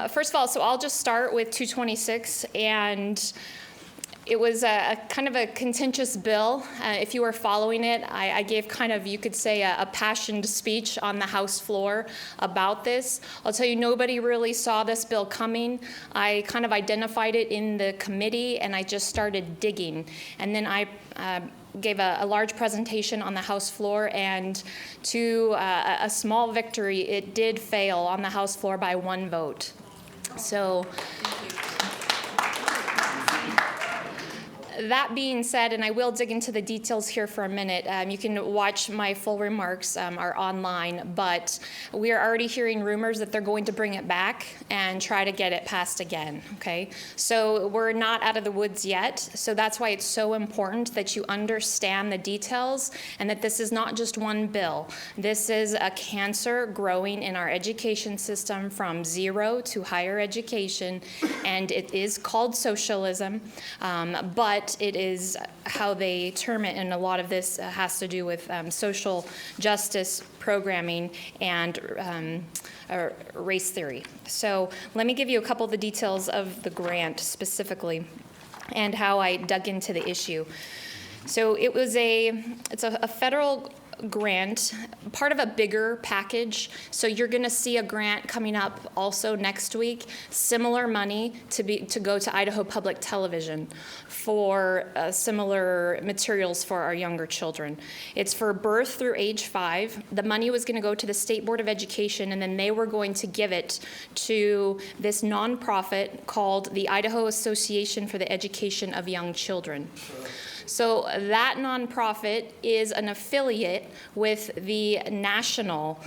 First of all, so I'll just start with 226, and it was a kind of a contentious bill. If you were following it, I gave kind of, you could say, a passioned speech on the House floor about this. I'll tell you, nobody really saw this bill coming. I kind of identified it in the committee, and I just started digging. And then I gave a large presentation on the House floor, and to a small victory, it did fail on the House floor by 1 vote. So. That being said, and I will dig into the details here for a minute, you can watch my full remarks are online, but we are already hearing rumors that they're going to bring it back and try to get it passed again, okay? So we're not out of the woods yet, so that's why it's so important that you understand the details and that this is not just one bill. This is a cancer growing in our education system from zero to higher education, and it is called socialism, but it is how they term it, and a lot of this has to do with social justice programming and race theory. So let me give you a couple of the details of the grant specifically and how I dug into the issue. So it's a federal grant, part of a bigger package. So you're going to see a grant coming up also next week, similar money to go to Idaho Public Television for similar materials for our younger children. It's for birth through age 5. The money was going to go to the State Board of Education, and then they were going to give it to this nonprofit called the Idaho Association for the Education of Young Children. So that nonprofit is an affiliate with the national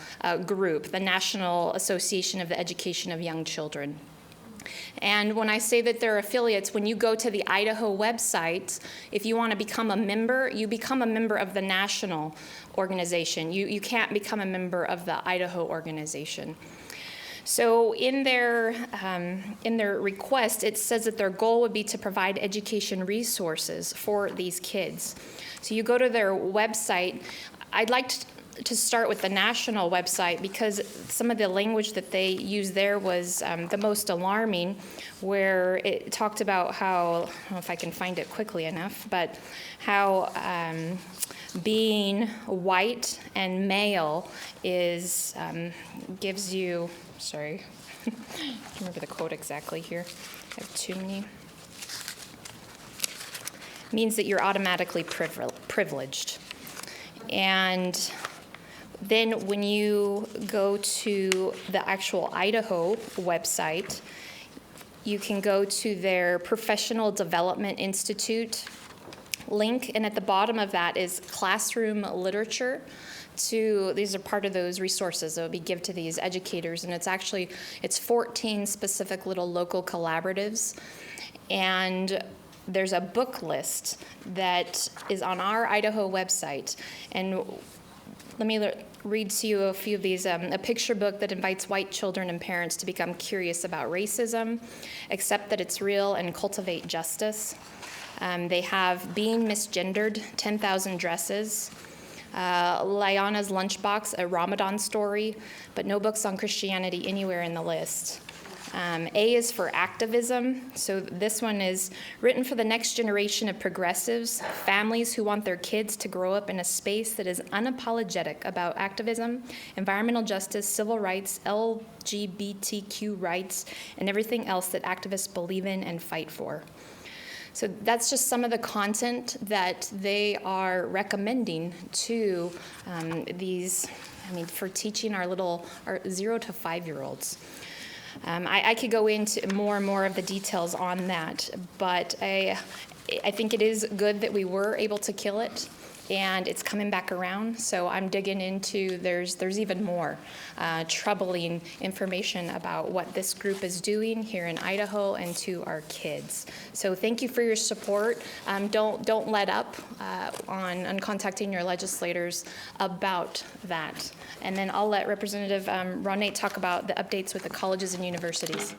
group, the National Association of the Education of Young Children. And when I say that they're affiliates, when you go to the Idaho website, if you want to become a member, you become a member of the national organization. You can't become a member of the Idaho organization. So in their request, it says that their goal would be to provide education resources for these kids. So you go to their website. I'd like to start with the national website because some of the language that they used there was the most alarming, where it talked about how, I don't know if I can find it quickly enough, but how being white and male is gives you, sorry, I can't remember the quote exactly here. I have too many. Means that you're automatically privileged. And then when you go to the actual Idaho website, you can go to their Professional Development Institute link, and at the bottom of that is classroom literature. These are part of those resources that would be given to these educators, and it's 14 specific little local collaboratives, and there's a book list that is on our Idaho website. And let me read to you a few of these. A picture book that invites white children and parents to become curious about racism, accept that it's real, and cultivate justice. They have Being Misgendered, 10,000 Dresses, Liana's Lunchbox, a Ramadan story, but no books on Christianity anywhere in the list. A is for activism. So this one is written for the next generation of progressives, families who want their kids to grow up in a space that is unapologetic about activism, environmental justice, civil rights, LGBTQ rights, and everything else that activists believe in and fight for. So that's just some of the content that they are recommending to for teaching our 0 to 5-year-olds. I could go into more and more of the details on that, but I think it is good that we were able to kill it, and it's coming back around. So I'm digging into, there's even more troubling information about what this group is doing here in Idaho and to our kids. So thank you for your support. Don't let up on contacting your legislators about that. And then I'll let Representative Ronate talk about the updates with the colleges and universities.